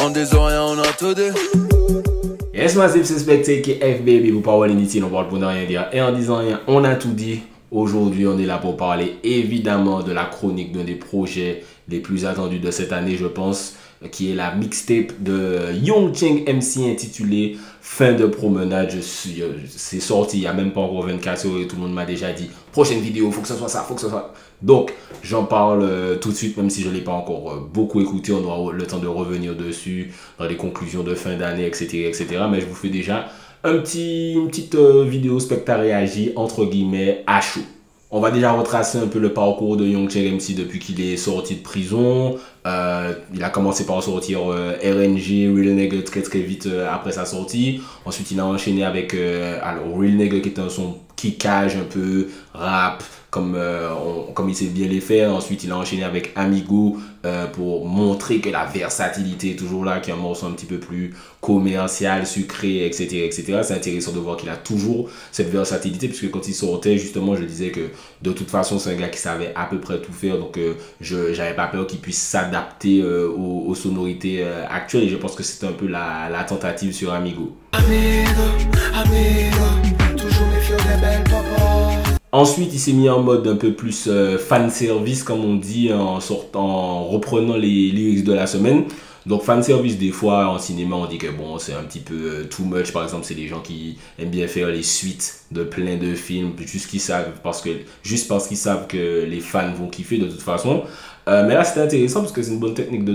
On des oreilles, on a tout dit. Yes, massive suspect que F baby, vous parlez inutile, on parle pour ne rien dire. Et en disant rien, on a tout dit. Aujourd'hui, on est là pour parler évidemment de la chronique d'un des projets les plus attendus de cette année, je pense, qui est la mixtape de Young Cheng MC intitulée Fin de promenade. C'est sorti il n'y a même pas encore 24 heures et tout le monde m'a déjà dit prochaine vidéo, faut que ce soit ça, faut que ce soit. Donc, j'en parle tout de suite, même si je ne l'ai pas encore beaucoup écouté. On aura le temps de revenir dessus dans les conclusions de fin d'année, etc., etc. Mais je vous fais déjà une petite vidéo spectacle réagi entre guillemets à chaud. On va déjà retracer un peu le parcours de Young Cheng MC depuis qu'il est sorti de prison. Il a commencé par sortir RNG, Real Nigga très très vite après sa sortie. Ensuite, il a enchaîné avec Real Nigga qui est un son kickage un peu rap, comme il sait bien les faire. Ensuite, il a enchaîné avec Amigo pour montrer que la versatilité est toujours là, qui est un morceau un petit peu plus commercial, sucré, etc., etc. C'est intéressant de voir qu'il a toujours cette versatilité, puisque quand il sortait, justement, je disais que de toute façon, c'est un gars qui savait à peu près tout faire. Donc, j'avais pas peur qu'il puisse s'adapter aux sonorités actuelles. Et je pense que c'est un peu la tentative sur Amigo. Toujours méfiant des belles papas. Ensuite, il s'est mis en mode un peu plus fan service, comme on dit, en reprenant les lyrics de la semaine. Donc, fan service, des fois, en cinéma, on dit que bon, c'est un petit peu too much. Par exemple, c'est des gens qui aiment bien faire les suites de plein de films, juste parce qu'ils savent que les fans vont kiffer de toute façon. Mais là, c'était intéressant parce que c'est une bonne technique de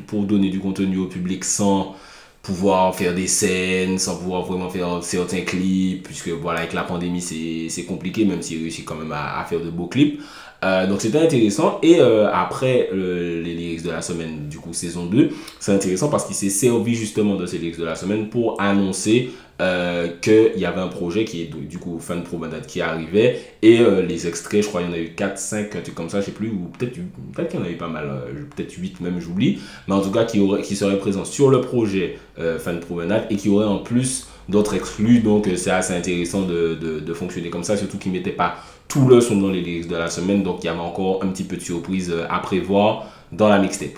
pour donner du contenu au public sans pouvoir faire des scènes, sans pouvoir vraiment faire certains clips, puisque voilà, avec la pandémie, c'est compliqué, même s'il réussit quand même à faire de beaux clips. Donc c'était intéressant. Et après les lyrics de la semaine, du coup saison 2, c'est intéressant parce qu'il s'est servi justement de ces lyrics de la semaine pour annoncer qu'il y avait un projet qui est du coup Fin de promenade qui arrivait. Et les extraits, je crois qu'il y en a eu 4, 5, un truc comme ça, je sais plus, ou peut-être qu'il y en a eu pas mal, peut-être 8 même, j'oublie. Mais en tout cas, qui serait présent sur le projet Fin de promenade et qui aurait en plus d'autres exclus. Donc c'est assez intéressant de fonctionner comme ça, surtout qu'il ne mettait pas tout le son dans les lyrics de la semaine. Donc il y avait encore un petit peu de surprise à prévoir dans la mixtape.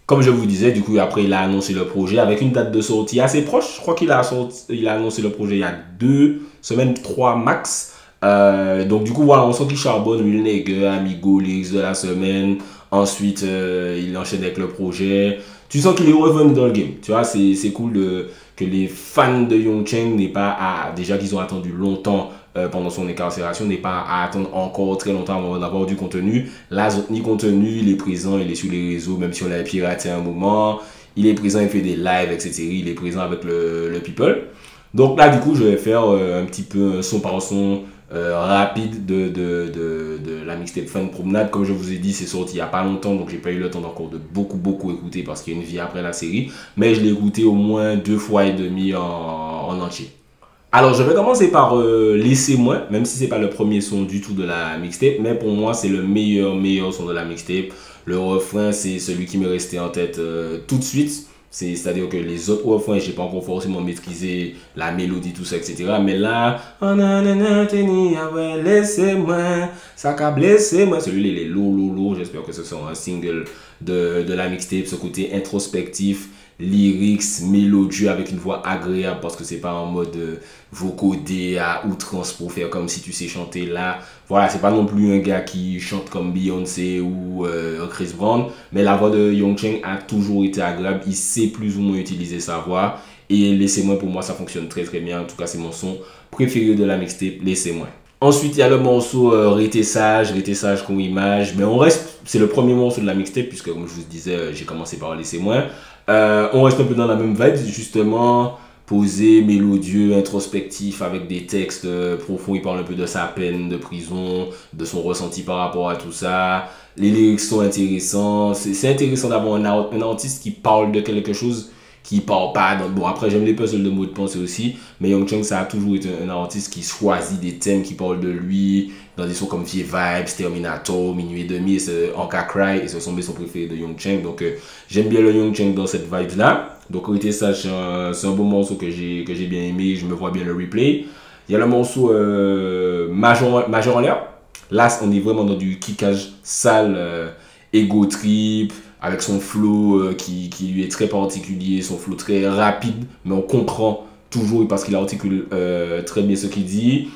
Comme je vous disais, du coup, après, il a annoncé le projet avec une date de sortie assez proche. Je crois qu'il a annoncé le projet il y a 2 semaines, 3 max. Donc, du coup, voilà, on sent qu'il charbonne. Real Nigga, Amigo, lyrics de la semaine. Ensuite, il enchaîne avec le projet. Tu sens qu'il est revenu dans le game. Tu vois, c'est cool que les fans de Young Cheng n'aient pas déjà qu'ils ont attendu longtemps pendant son incarcération, n'est pas à attendre encore très longtemps avant d'avoir du contenu. Là, ni contenu, il est présent, il est sur les réseaux, même si on l'avait piraté un moment. Il est présent, il fait des lives, etc. Il est présent avec le people. Donc là, du coup, je vais faire un petit peu son par son rapide de la mixtape Fin de promenade. Comme je vous ai dit, c'est sorti il n'y a pas longtemps, donc j'ai pas eu le temps encore de beaucoup écouter parce qu'il y a une vie après la série. Mais je l'ai écouté au moins 2 fois et demi en entier. Alors, je vais commencer par Laissez-moi, même si c'est pas le premier son du tout de la mixtape, mais pour moi, c'est le meilleur son de la mixtape. Le refrain, c'est celui qui m'est resté en tête tout de suite. C'est-à-dire que les autres refrains, je n'ai pas encore forcément maîtrisé la mélodie, tout ça, etc. Mais là, laissez-moi, ça qu'a blessé moi. Celui-là, il est lourd. J'espère que ce sera un single de la mixtape. Ce côté introspectif, lyrics, mélodieux avec une voix agréable parce que c'est pas en mode vocodé à outrance pour faire comme si tu sais chanter là. Voilà, c'est pas non plus un gars qui chante comme Beyoncé ou Chris Brown, mais la voix de Young Cheng a toujours été agréable. Il sait plus ou moins utiliser sa voix et Laissez-moi, pour moi, ça fonctionne très bien. En tout cas, c'est mon son préféré de la mixtape, Laissez-moi. Ensuite, il y a le morceau Restez sage comme image. Mais on reste, c'est le premier morceau de la mixtape, puisque comme je vous disais, j'ai commencé par Laissez-moi. On reste un peu dans la même vibe, justement, posé, mélodieux, introspectif, avec des textes profonds. Il parle un peu de sa peine de prison, de son ressenti par rapport à tout ça. Les lyrics sont intéressants. C'est intéressant d'avoir un artiste qui parle de quelque chose qui parle pas. Donc, bon, après, j'aime les puzzles de mots de pensée aussi, mais Young Cheng, ça a toujours été un artiste qui choisit des thèmes qui parlent de lui, dans des sons comme Vieille Vibes, Terminator, Minuit et Demi, Anka Cry, et ce sont mes sons préférés de Young Cheng. Donc, j'aime bien le Young Cheng dans cette vibe-là. Donc, Restez sage, c'est un bon morceau que j'ai bien aimé, je me vois bien le replay. Il y a le morceau Major en l'air. Là, on est vraiment dans du kickage sale ego trip, avec son flow qui lui est très particulier, son flow très rapide, mais on comprend toujours parce qu'il articule très bien ce qu'il dit.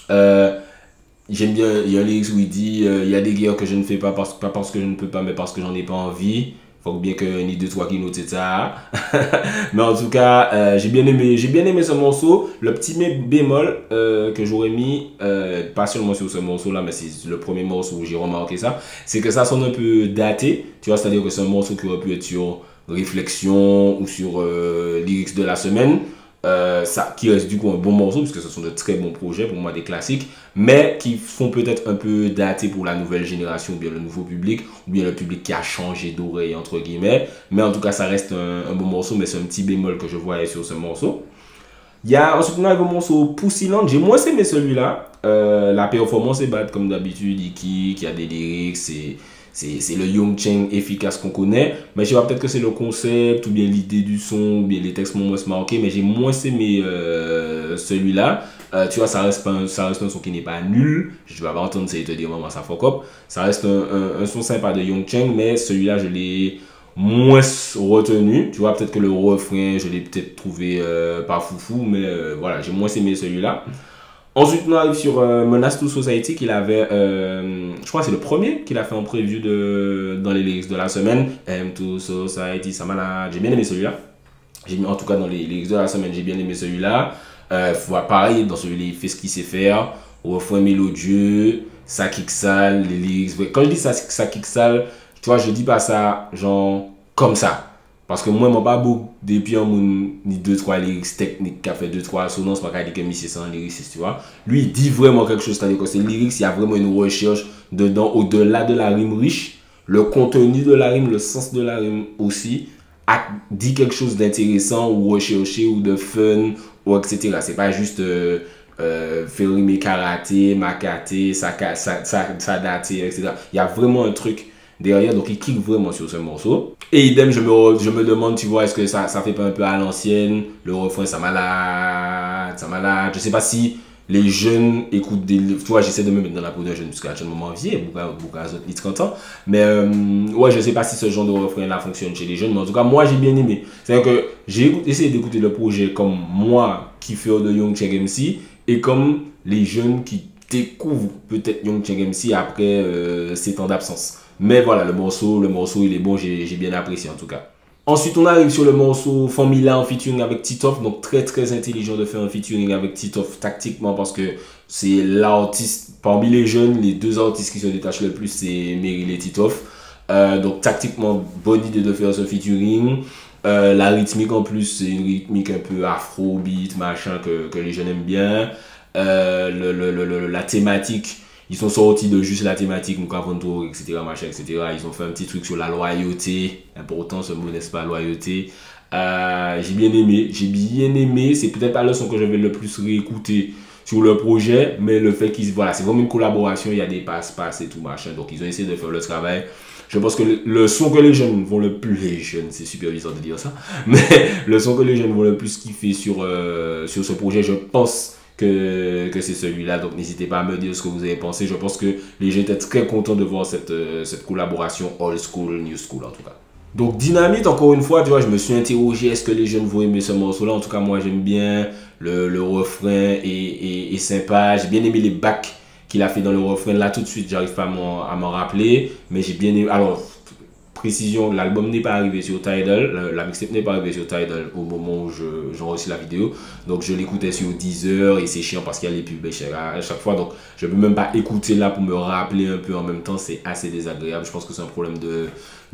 J'aime bien, il y a un lyrics où il dit il y a des guerres que je ne fais pas parce que je ne peux pas, mais parce que j'en ai pas envie. Faut bien que ni deux trois qui notent ça. Mais en tout cas, j'ai bien aimé ce morceau. Le petit bémol que j'aurais mis, pas seulement sur ce morceau là, mais c'est le premier morceau où j'ai remarqué ça, c'est que ça sonne un peu daté. Tu vois, c'est-à-dire que c'est un morceau qui aurait pu être sur Réflexion ou sur lyrics de la semaine. Ça, qui reste du coup un bon morceau, puisque ce sont de très bons projets, pour moi des classiques, mais qui font peut-être un peu datés pour la nouvelle génération, ou bien le nouveau public, ou bien le public qui a changé d'oreille, entre guillemets. Mais en tout cas, ça reste un bon morceau, mais c'est un petit bémol que je voyais sur ce morceau. Ensuite, on a le morceau Pussy-Land. J'ai moins aimé celui-là. La performance est bad, comme d'habitude. Il y a des lyrics, c'est le Young Cheng efficace qu'on connaît, mais je sais pas, peut-être que c'est le concept ou bien l'idée du son ou bien les textes m'ont moins marqué, mais j'ai moins aimé celui-là. Tu vois, ça reste un son qui n'est pas nul, je vais pas entendre ça et te dire maman ça fuck up. Ça reste un son sympa de Young Cheng, mais celui-là je l'ai moins retenu. Tu vois, peut-être que le refrain je l'ai peut-être trouvé pas foufou, mais voilà, j'ai moins aimé celui-là. Ensuite, on arrive sur Menace to Society qu'il avait, je crois que c'est le premier qu'il a fait en preview dans les lyrics de la semaine. M2 Society, ça m'a. J'ai bien aimé celui-là. En tout cas, dans les lyrics de la semaine, j'ai bien aimé celui-là. Pareil, dans celui-là, il fait ce qu'il sait faire. Refrain mélodieux, ça kick sale, les lyrics. Quand je dis ça kick sale, tu vois, je dis pas ça genre comme ça. Parce que moi, je n'ai pas beaucoup depuis ni 2-3 lyrics techniques qui a fait 2-3 assonances, je ne dis que Miss c'est un lyriciste, tu vois. Lui, il dit vraiment quelque chose, c'est-à-dire que c'est lyrics, il y a vraiment une recherche dedans, au-delà de la rime riche, le contenu de la rime, le sens de la rime aussi, dit quelque chose d'intéressant ou recherché ou de fun, ou etc. C'est pas juste faire rimer karaté, makaté, sadaté, etc. Il y a vraiment un truc derrière, donc il kick vraiment sur ce morceau. Et idem, je me demande, tu vois, est-ce que ça fait pas un peu à l'ancienne, le refrain ça malade. Je sais pas si les jeunes écoutent des... Tu vois, j'essaie de me mettre dans la peau d'un jeune, parce qu'à un moment vieux, beaucoup de 30 ans. Mais ouais, je sais pas si ce genre de refrain là fonctionne chez les jeunes, mais en tout cas, moi j'ai bien aimé. C'est-à-dire que j'ai essayé d'écouter le projet comme moi qui fais de Young Cheng MC, et comme les jeunes qui découvrent peut-être Young Cheng MC après ces temps d'absence. Mais voilà, le morceau il est bon, j'ai bien apprécié en tout cas. Ensuite, on arrive sur le morceau Formula en featuring avec Titoff. Donc très très intelligent de faire un featuring avec Titoff tactiquement, parce que c'est l'artiste, parmi les jeunes, les deux artistes qui se détachent le plus, c'est Meryl et Titoff. Donc tactiquement, bonne idée de faire ce featuring. La rythmique en plus, c'est une rythmique un peu afrobeat, machin, que les jeunes aiment bien. La thématique, ils sont sortis de juste la thématique, Mukavanto, etc., machin, etc. Ils ont fait un petit truc sur la loyauté. Important ce mot, n'est-ce pas, loyauté. J'ai bien aimé. C'est peut-être pas le son que je vais le plus réécouter sur le projet, mais le fait qu'ils... Voilà, c'est vraiment une collaboration, il y a des passe-passe et tout, machin. Donc, ils ont essayé de faire le travail. Je pense que le son que les jeunes vont le plus... Les jeunes, c'est super bizarre de dire ça. Mais le son que les jeunes vont le plus kiffer sur ce projet, je pense que c'est celui-là. Donc n'hésitez pas à me dire ce que vous avez pensé. Je pense que les gens étaient très contents de voir cette collaboration old school, new school en tout cas. Donc Dynamite, encore une fois, tu vois, je me suis interrogé, est-ce que les jeunes vont aimer ce morceau-là? En tout cas, moi j'aime bien. Le refrain est sympa. J'ai bien aimé les bacs qu'il a fait dans le refrain. Là tout de suite, j'arrive pas à m'en rappeler. Mais j'ai bien aimé... Alors, précision, l'album n'est pas arrivé sur Tidal, la mixtape n'est pas arrivée sur Tidal au moment où j'enregistre la vidéo. Donc je l'écoutais sur Deezer et c'est chiant parce qu'il y a les pubs à chaque fois. Donc je ne peux même pas écouter là pour me rappeler un peu en même temps. C'est assez désagréable. Je pense que c'est un problème de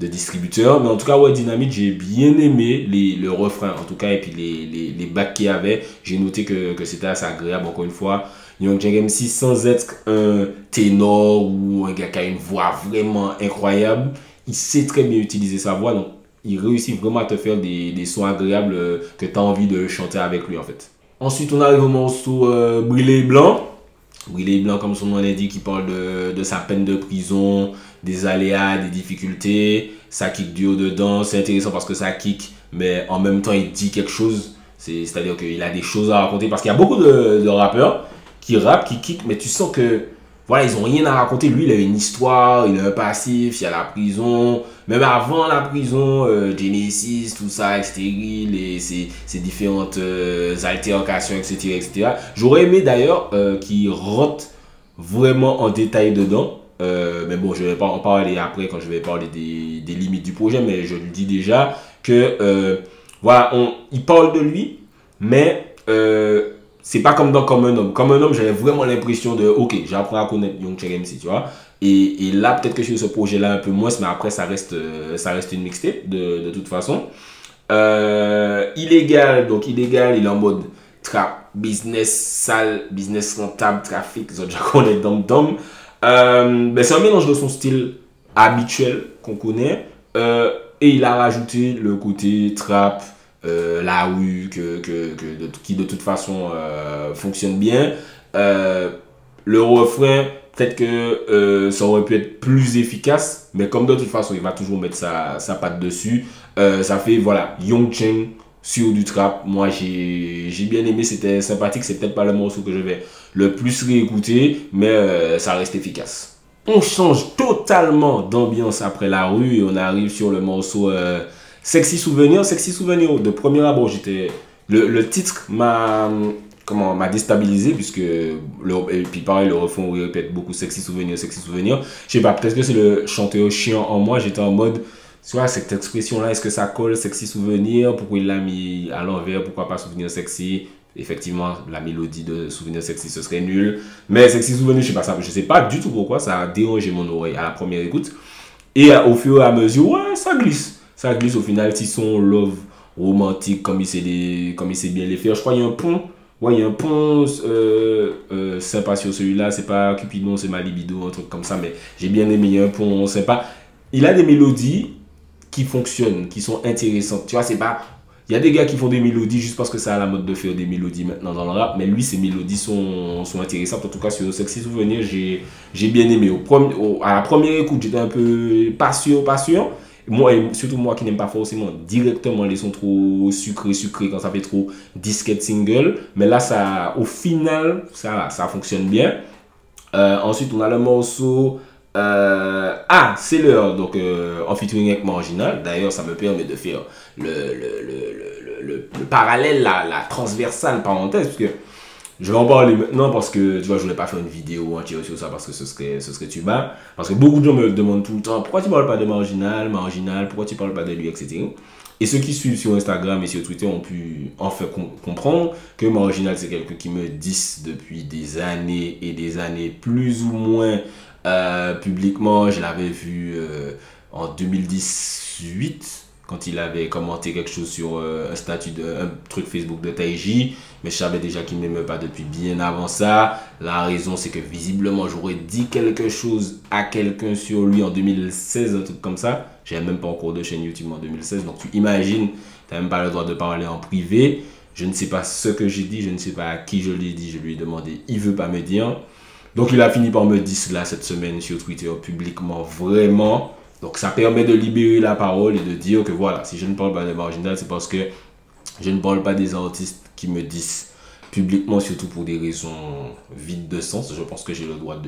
distributeur. Mais en tout cas, ouais, Dynamite, j'ai bien aimé le refrain en tout cas. Et puis les bacs qu'il y avait, j'ai noté que c'était assez agréable encore une fois. Young Cheng MC, sans être un ténor ou un gars qui a une voix vraiment incroyable, il sait très bien utiliser sa voix, donc il réussit vraiment à te faire des sons agréables que tu as envie de chanter avec lui en fait. Ensuite, on arrive au morceau Brûlé Blanc. Brûlé Blanc, comme son nom l'indique, qui parle de sa peine de prison, des aléas, des difficultés. Ça kick dur dedans, c'est intéressant parce que ça kick, mais en même temps, il dit quelque chose. C'est-à-dire qu'il a des choses à raconter, parce qu'il y a beaucoup de rappeurs qui rappent, qui kick, mais tu sens que voilà, ils ont rien à raconter. Lui, il a une histoire, il a un passif, il y a la prison. Même avant la prison, Genesis, tout ça, stérile, et ses différentes altérations, etc., etc. J'aurais aimé d'ailleurs qu'il rentre vraiment en détail dedans. Mais bon, je vais pas en parler après quand je vais parler des limites du projet, mais je le dis déjà que voilà, il parle de lui, mais c'est pas comme dans Comme un homme. Comme un homme, j'avais vraiment l'impression de ok, j'apprends à connaître Young Cheng MC, tu vois. Et là, peut-être que sur ce projet-là, un peu moins, mais après, ça reste une mixtape de toute façon. Illégal, donc illégal, il est en mode trap, business sale, business rentable, trafic, ils ont déjà connaît dom-dom. Ben, c'est un mélange de son style habituel qu'on connaît et il a rajouté le côté trap, la rue qui de toute façon fonctionne bien. Le refrain, peut-être que ça aurait pu être plus efficace, mais comme de toute façon il va toujours mettre sa patte dessus, ça fait voilà Young Cheng sur du trap. Moi j'ai bien aimé, c'était sympathique. C'est peut-être pas le morceau que je vais le plus réécouter, mais ça reste efficace. On change totalement d'ambiance après la rue et on arrive sur le morceau Sexy Souvenir. Sexy Souvenir, de premier abord, le titre m'a déstabilisé, puisque et puis pareil, le refrain on répète beaucoup Sexy Souvenir, Sexy Souvenir. Je sais pas, peut-être que c'est le chanteur chiant en moi. J'étais en mode, tu vois, cette expression-là, est-ce que ça colle, Sexy Souvenir? Pourquoi il l'a mis à l'envers? Pourquoi pas Souvenir Sexy? Effectivement, la mélodie de Souvenir Sexy, ce serait nul. Mais Sexy Souvenir, je sais pas ça. Je sais pas du tout pourquoi. Ça a dérangé mon oreille à la première écoute. Et au fur et à mesure, ouais, ça glisse. Ça glisse au final. Si son love romantique, comme il sait bien les faire. Je crois qu'il y a un pont. Ouais, il y a un pont sympa sur celui-là. C'est pas Cupidon, c'est ma libido, un truc comme ça. Mais j'ai bien aimé. Il y a un pont sympa. Il a des mélodies qui fonctionnent, qui sont intéressantes. Tu vois, c'est pas... Il y a des gars qui font des mélodies juste parce que c'est à la mode de faire des mélodies maintenant dans le rap. Mais lui, ses mélodies sont intéressantes. En tout cas, sur Sexy Souvenir, j'ai bien aimé. À la première écoute, j'étais un peu pas sûr. Moi, et surtout moi qui n'aime pas forcément directement les sons trop sucrés quand ça fait trop disquette single. Mais là, au final, ça fonctionne bien. Ensuite, on a le morceau... c'est l'heure, donc en featuring avec Marginal. D'ailleurs, ça me permet de faire le parallèle, la transversale parenthèse, parce que je vais en parler maintenant parce que tu vois, je voulais pas faire une vidéo entière sur ça parce que ce serait tuba. Parce que beaucoup de gens me demandent tout le temps pourquoi tu parles pas de Marginal, pourquoi tu parles pas de lui, etc. Et ceux qui suivent sur Instagram et sur Twitter ont pu enfin comprendre que Marginal, c'est quelqu'un qui me dit depuis des années et des années, plus ou moins publiquement. Je l'avais vu en 2018 quand il avait commenté quelque chose sur un truc Facebook de Taiji, mais je savais déjà qu'il ne m'aimait pas depuis bien avant ça. La raison, c'est que visiblement j'aurais dit quelque chose à quelqu'un sur lui en 2016, un truc comme ça. J'avais même pas encore de chaîne YouTube en 2016, donc tu imagines, tu n'as même pas le droit de parler en privé. Je ne sais pas ce que j'ai dit, je ne sais pas à qui je l'ai dit, je lui ai demandé, il veut pas me dire. Donc il a fini par me dire cela cette semaine sur Twitter publiquement, vraiment. Donc ça permet de libérer la parole et de dire que voilà, si je ne parle pas de Marginal, c'est parce que je ne parle pas des artistes qui me disent publiquement, surtout pour des raisons vides de sens. Je pense que j'ai le droit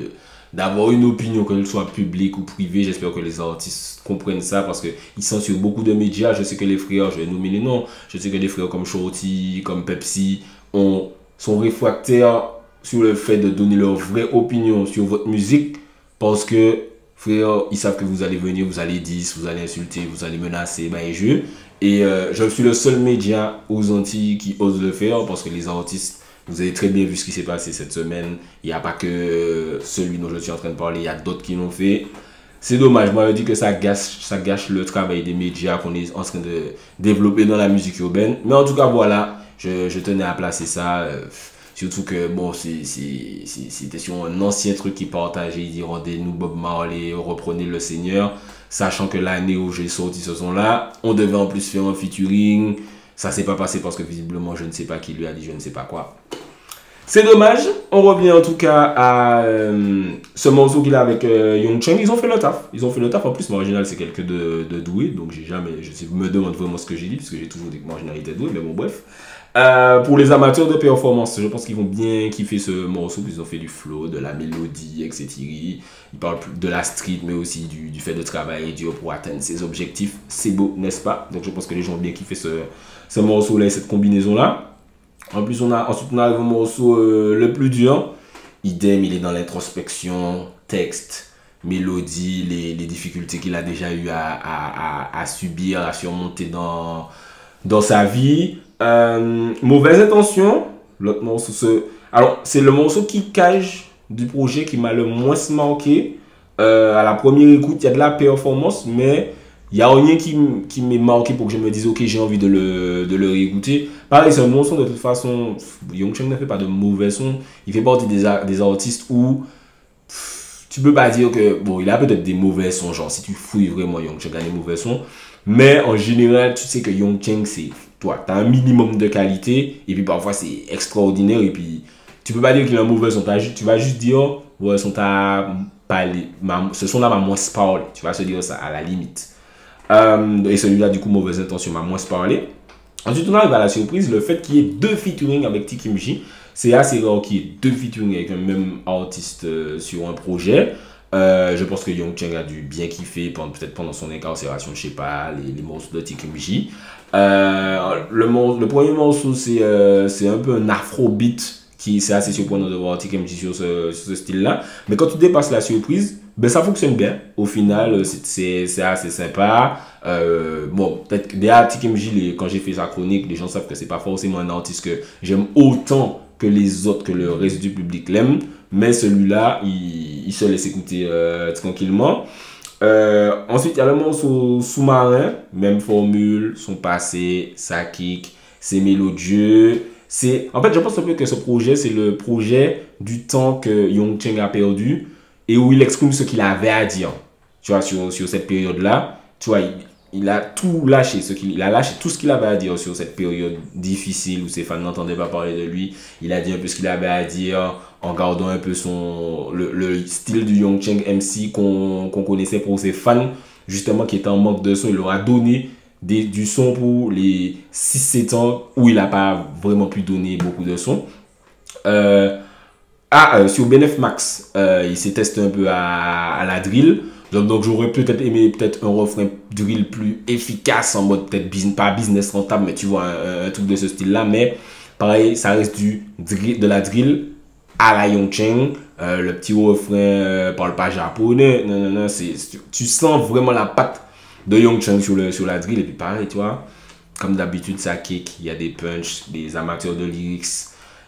d'avoir une opinion, qu'elle soit publique ou privée. J'espère que les artistes comprennent ça parce qu'ils sont sur beaucoup de médias. Je sais que les frères, je vais nommer les noms, je sais que les frères comme Shorty, comme Pepsi sont réfractaires sur le fait de donner leur vraie opinion sur votre musique parce que frère, ils savent que vous allez venir, vous allez dire, vous allez insulter, vous allez menacer, ben je. Et je suis le seul média aux Antilles qui ose le faire parce que les artistes, vous avez très bien vu ce qui s'est passé cette semaine. Il n'y a pas que celui dont je suis en train de parler, il y a d'autres qui l'ont fait. C'est dommage, moi je dis que ça gâche le travail des médias qu'on est en train de développer dans la musique urbaine. Mais en tout cas, voilà, je tenais à placer ça. Surtout que, bon, c'était sur un ancien truc qui partageait, il dit rendez-nous Bob Marley, reprenez le Seigneur. Sachant que l'année où j'ai sorti ce son-là, on devait en plus faire un featuring. Ça s'est pas passé parce que visiblement, je ne sais pas qui lui a dit je ne sais pas quoi. C'est dommage. On revient en tout cas à ce morceau qu'il a avec Young Cheng. Ils ont fait le taf. En plus, Marginal, c'est quelqu'un de doué. Donc, je me demande vraiment ce que j'ai dit, parce que j'ai toujours dit que Marginal était doué. Mais bon, bref. Pour les amateurs de performance, je pense qu'ils vont bien kiffer ce morceau. Ils ont fait du flow, de la mélodie, etc. Ils parlent de la street, mais aussi du fait de travailler dur pour atteindre ses objectifs. C'est beau, n'est-ce pas? Donc je pense que les gens ont bien kiffé ce morceau-là et cette combinaison-là. En plus, ensuite on arrive au morceau le plus dur. Idem, il est dans l'introspection, texte, mélodie, les difficultés qu'il a déjà eu à subir, à surmonter dans sa vie. Mauvaise intention, l'autre morceau, alors c'est le morceau qui cache du projet qui m'a le moins marqué. À la première écoute, il y a de la performance, mais il n'y a rien qui m'est marqué pour que je me dise ok, j'ai envie de le réécouter. Pareil, c'est un bon son de toute façon. Young Cheng ne fait pas de mauvais son. Il fait partie des artistes où tu peux pas dire que bon, il a peut-être des mauvais sons, genre si tu fouilles vraiment Young Cheng a des mauvais sons, mais en général, tu sais que Young Cheng c'est toi, tu as un minimum de qualité, et puis parfois c'est extraordinaire, et puis tu peux pas dire qu'il a un mauvais son, tu vas juste dire, ouais, ce son-là m'a moins parlé, tu vas se dire ça à la limite. Et celui-là, du coup, mauvaise intention m'a moins parlé. Ensuite, on arrive à la surprise, le fait qu'il y ait 2 featuring avec TKMJ, c'est assez rare qu'il y ait 2 featuring avec un même artiste sur un projet. Je pense que Young Cheng a dû bien kiffer, peut-être pendant son incarcération, je sais pas, les morceaux de TKMJ. Le premier morceau, c'est un peu un afrobeat c'est assez surprenant de voir TKMJ sur ce style-là. Mais quand tu dépasses la surprise, ben ça fonctionne bien. Au final, c'est assez sympa. Bon, peut-être déjà TKMJ, quand j'ai fait sa chronique, les gens savent que c'est pas forcément un artiste que j'aime autant que les autres, que le reste du public l'aime. Mais celui-là, il se laisse écouter tranquillement. Ensuite, il y a le morceau Sous-marin, même formule, son passé, sa kick, ses mélodieux. En fait, je pense un peu que ce projet, c'est le projet du temps que Young Cheng a perdu et où il exprime ce qu'il avait à dire. Tu vois, sur cette période-là, tu vois, il a tout lâché, il a lâché tout ce qu'il avait à dire sur cette période difficile où ses fans n'entendaient pas parler de lui. Il a dit un peu ce qu'il avait à dire en gardant un peu le style du Young Cheng MC qu'on connaissait pour ses fans, justement, qui était en manque de son. Il leur a donné du son pour les 6-7 ans où il n'a pas vraiment pu donner beaucoup de son. Sur Benef Max, il s'est testé un peu à la drill. Donc j'aurais peut-être aimé un refrain drill plus efficace en mode peut-être pas business rentable, mais tu vois un truc de ce style-là. Mais pareil, ça reste de la drill à la Young Cheng. Le petit refrain parle pas japonais. Non, tu sens vraiment la patte de Young Cheng sur la drill. Et puis pareil, tu vois, comme d'habitude, ça kick. Il y a des punchs, des amateurs de lyrics.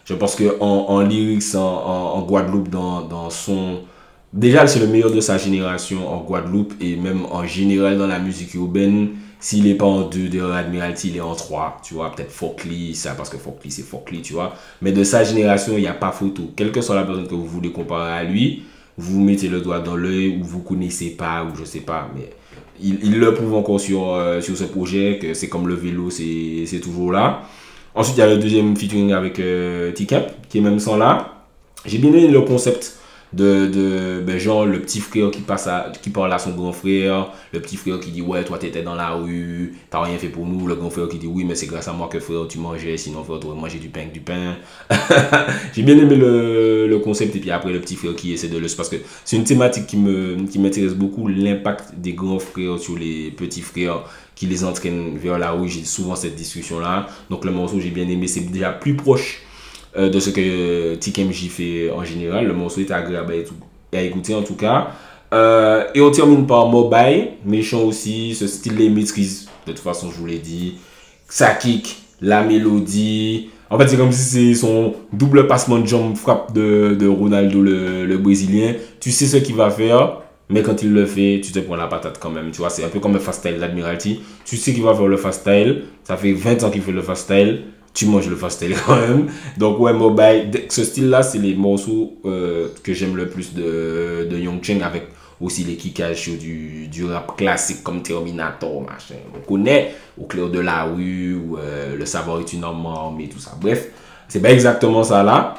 Je pense qu'en lyrics, en Guadeloupe, dans son... Déjà, c'est le meilleur de sa génération en Guadeloupe. Et même en général dans la musique urbaine, s'il n'est pas en 2 de Admiralty, il est en 3. Tu vois, peut-être Folkly, ça, parce que Folkly, c'est Folkly, tu vois. Mais de sa génération, il n'y a pas photo. Quelle que soit la personne que vous voulez comparer à lui, vous mettez le doigt dans l'œil ou vous ne connaissez pas, ou je sais pas, mais... Il le prouve encore sur ce projet, que c'est comme le vélo, c'est toujours là. Ensuite, il y a le deuxième featuring avec T-Cap, qui est même sans là. J'ai bien aimé le concept ben genre le petit frère qui parle à son grand frère, le petit frère qui dit ouais, toi t'étais dans la rue, t'as rien fait pour nous, le grand frère qui dit oui, mais c'est grâce à moi que frère tu mangeais, sinon frère t'aurais mangé du pain. J'ai bien aimé le concept. Et puis après le petit frère qui essaie de parce que c'est une thématique qui m'intéresse beaucoup, l'impact des grands frères sur les petits frères qui les entraînent vers la rue. J'ai souvent cette discussion là, donc le morceau j'ai bien aimé, c'est déjà plus proche de ce que TKMJ fait en général. Le morceau est agréable à écouter en tout cas. Et on termine par Mobile, méchant aussi, ce style les maîtrise, de toute façon je vous l'ai dit, ça kick, la mélodie, en fait c'est comme si c'est son double passement de jambe frappe de Ronaldo le Brésilien. Tu sais ce qu'il va faire, mais quand il le fait, tu te prends la patate quand même, tu vois, c'est un peu comme le fast style d'Admiralty. Tu sais qu'il va faire le fast style, ça fait 20 ans qu'il fait le fast style, tu manges le fast style quand même. Donc ouais, Mobile, ce style là c'est les morceaux que j'aime le plus de Young Cheng, avec aussi les kickages sur du rap classique comme Terminator, machin. On connaît Au clair de la rue, ou Le savoir est une arme armée, tout ça. Bref, c'est pas exactement ça là.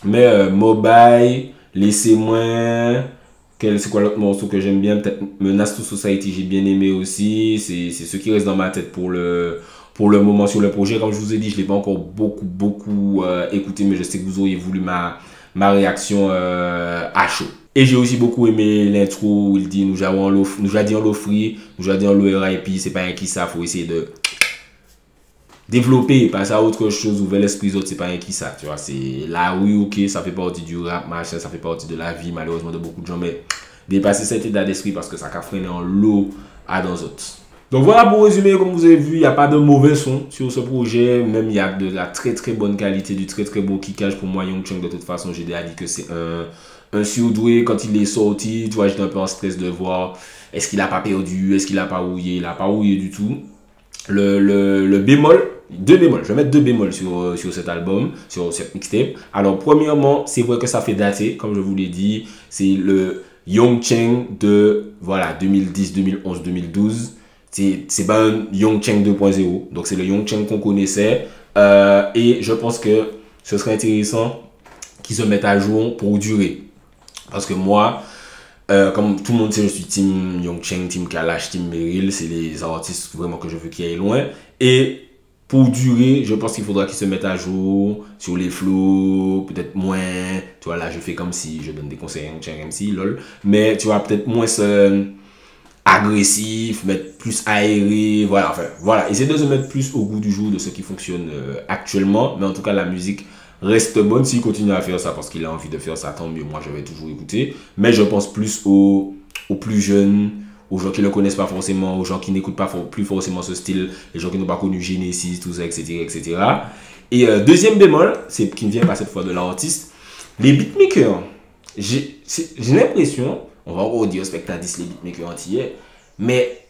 Mais Mobile, Laissez-moi, c'est quoi l'autre morceau que j'aime bien? Peut-être Menace to Society, j'ai bien aimé aussi. C'est ce qui reste dans ma tête pour pour le moment sur le projet. Comme je vous ai dit, je ne l'ai pas encore beaucoup écouté, mais je sais que vous auriez voulu ma réaction à chaud. Et j'ai aussi beaucoup aimé l'intro où il dit nous avons dit en l'offrir, nous avons dit en l'ORIP, c'est pas un qui ça, faut essayer de développer, passer à autre chose, ouvrir l'esprit autres, c'est pas un qui ça, tu vois. C'est là, oui, ok, ça fait partie du rap, machin, ça fait partie de la vie, malheureusement, de beaucoup de gens, mais dépasser cet état d'esprit parce que ça a freiné en l'eau à dans autres. Donc voilà pour résumer, comme vous avez vu, il n'y a pas de mauvais son sur ce projet, même il y a de la très bonne qualité, du très bon kickage. Pour moi, Young Chang, de toute façon, j'ai déjà dit que c'est un surdoué. Quand il est sorti, tu vois, j'étais un peu en stress de voir, est-ce qu'il a pas perdu, est-ce qu'il a pas rouillé, il a pas rouillé du tout. Le bémol, 2 bémols, je vais mettre 2 bémols sur cet album, sur cette mixtape. Alors premièrement, c'est vrai que ça fait dater, comme je vous l'ai dit, c'est le Young Chang de, voilà, 2010, 2011, 2012. C'est pas un Young Chang 2.0, donc c'est le Young Chang qu'on connaissait. Et je pense que ce serait intéressant qu'ils se mettent à jour pour durer. Parce que moi, comme tout le monde sait, je suis team Young Chang, team Kalash, team Meryl. C'est les artistes vraiment que je veux qu'ils aillent loin. Et pour durer, je pense qu'il faudra qu'ils se mettent à jour sur les flows, peut-être moins. Tu vois, là, je fais comme si je donne des conseils à Young Chang MC, lol. Mais tu vois, peut-être moins agressif, mettre plus aéré, voilà, enfin, voilà. Essayer de se mettre plus au goût du jour de ce qui fonctionne actuellement. Mais en tout cas, la musique reste bonne s'il continue à faire ça parce qu'il a envie de faire ça, tant mieux. Moi, je vais toujours écouter. Mais je pense plus aux plus jeunes, aux gens qui ne le connaissent pas forcément, aux gens qui n'écoutent pas plus forcément ce style, les gens qui n'ont pas connu Genesis, tout ça, etc. etc. Et deuxième bémol, c'est qui ne vient pas cette fois de l'artiste, les beatmakers. J'ai l'impression, on va encore dire spectatrice les beatmakers antillais, mais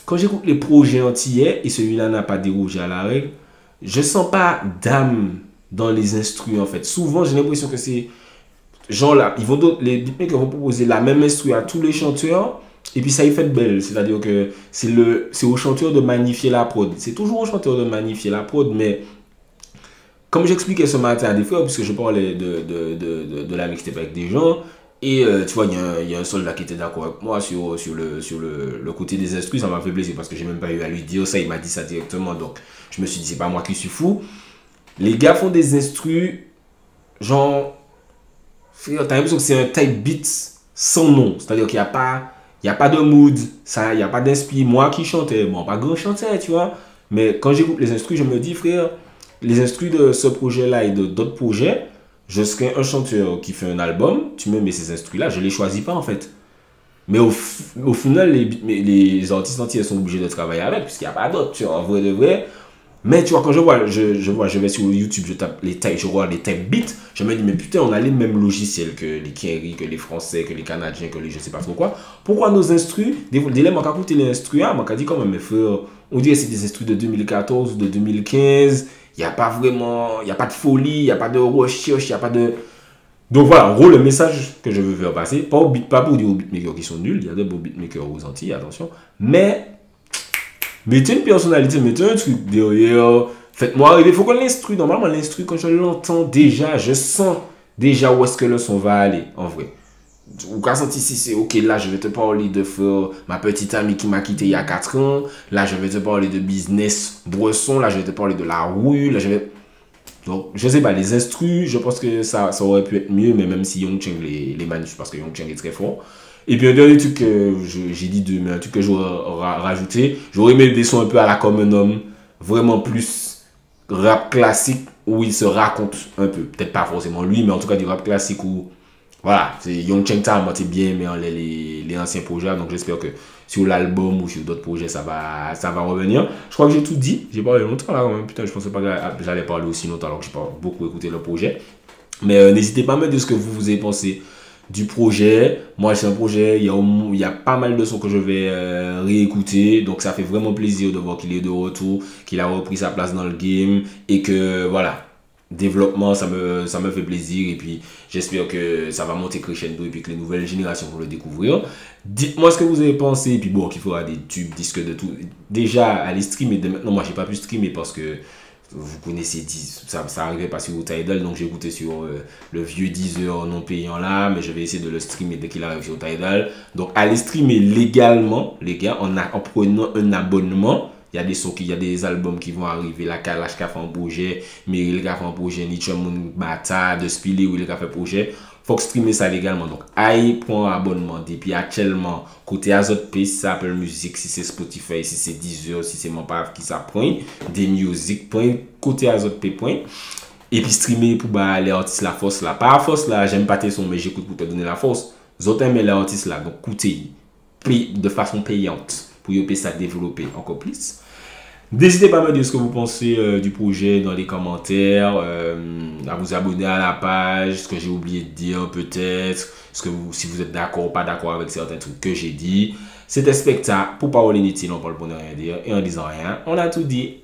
quand j'écoute les projets antillais et celui-là n'a pas dérogé à la règle, je sens pas d'âme dans les instrus en fait. Souvent, j'ai l'impression que c'est genre là, les beatmakers vont proposer la même instru à tous les chanteurs et puis ça y fait de belle. C'est-à-dire que c'est au chanteur de magnifier la prod. C'est toujours au chanteur de magnifier la prod, mais comme j'expliquais ce matin à des frères, puisque je parlais de la mixtape avec des gens, et tu vois, il y a un soldat qui était d'accord avec moi sur le côté des instrus, ça m'a fait plaisir parce que j'ai même pas eu à lui dire ça, il m'a dit ça directement, donc je me suis dit, c'est pas moi qui suis fou. Les gars font des instrus, genre, t'as l'impression que c'est un type beat sans nom, c'est-à-dire qu'il n'y a pas de mood, il n'y a pas d'inspi. Moi qui chantais, bon, pas grand chanteur, tu vois, mais quand j'écoute les instrus, je me dis, frère, les instrus de ce projet-là et d'autres projets, je serais un chanteur qui fait un album, tu me mets ces instrus-là, je ne les choisis pas en fait. Mais au final, les artistes entiers sont obligés de travailler avec, puisqu'il n'y a pas d'autres, tu vois, en vrai de vrai. Mais tu vois, quand je vais sur YouTube, je vois les type beats, je me dis, mais putain, on a les mêmes logiciels que les Kenry, que les Français, que les Canadiens, que les je sais pas trop quoi. Pourquoi nos instrus, des fois, quand écouté les instrus, moi, quand dit quand même, mes frères, on dirait que c'est des instrus de 2014 ou de 2015, il n'y a pas vraiment, il n'y a pas de folie, il n'y a pas de recherche, il n'y a pas de. Donc voilà, en gros, le message que je veux faire passer, pas pour dire aux beatmakers qui sont nuls, il y a de beaux beatmakers aux Antilles, attention, mais mettez une personnalité, mettez un truc derrière, faites-moi rêver. Il faut qu'on l'instrue. Normalement, l'instru, quand je l'entends déjà, je sens déjà où est-ce que le son va aller, en vrai. Ou quand senti si c'est ok, là je vais te parler de ma petite amie qui m'a quitté il y a 4 ans, là je vais te parler de business Bresson, là je vais te parler de la rue, là je vais. Donc, je sais pas, les instrus, je pense que ça aurait pu être mieux, mais même si Young Chang les manage, parce que Young Chang est très fort. Et puis un dernier truc que j'ai dit deux, mais un truc que j'aurais rajouté, j'aurais aimé des sons un peu à la comme un homme, vraiment plus rap classique où il se raconte un peu. Peut-être pas forcément lui, mais en tout cas du rap classique où, voilà, c'est Young Chang Tam, c'est bien, mais les anciens projets, donc j'espère que sur l'album ou sur d'autres projets, ça va revenir. Je crois que j'ai tout dit, j'ai parlé longtemps là, quand même. Putain, je pensais pas que j'allais parler aussi longtemps alors que j'ai pas beaucoup écouté le projet. Mais n'hésitez pas à me dire ce que vous avez pensé du projet. Moi, c'est un projet, il y a pas mal de sons que je vais réécouter. Donc, ça fait vraiment plaisir de voir qu'il est de retour, qu'il a repris sa place dans le game et que, voilà, développement, ça me fait plaisir. Et puis, j'espère que ça va monter crescendo et puis que les nouvelles générations vont le découvrir. Dites-moi ce que vous avez pensé. Et puis, bon, qu'il faudra des tubes, disques de tout. Déjà, aller streamer. Maintenant, moi, j'ai pas pu streamer parce que vous connaissez, ça n'arrivait pas sur Tidal, donc j'ai écouté sur le vieux Deezer non payant là, mais je vais essayer de le streamer dès qu'il arrive sur Tidal. Donc allez streamer légalement, les gars, en prenant un abonnement. Il y a des sons il y a des albums qui vont arriver. La Kalash qui a fait un projet, Meryl qui a fait un projet, Nietzsche Moun Bata, de Spilly qui a fait un projet. Faut que streamer ça légalement. Donc, aïe, prend un abonnement. Et puis, actuellement, côté Azot Pay, si c'est Apple Music, si c'est Spotify, si c'est Deezer, si c'est mon paf qui ça prend, des music, côté Azot Pay, et puis streamer pour bah, les artistes la force là. Pas la force là, j'aime pas tes sons, mais j'écoute pour te donner la force. Les autres aiment les artistes là. Donc, écoutez, de façon payante pour que ça développer encore plus. N'hésitez pas à me dire ce que vous pensez du projet dans les commentaires, à vous abonner à la page, ce que j'ai oublié de dire peut-être, si vous êtes d'accord ou pas d'accord avec certains trucs que j'ai dit. C'était Specta, pour parler inutile, on parle pour ne rien dire, et en disant rien, on a tout dit.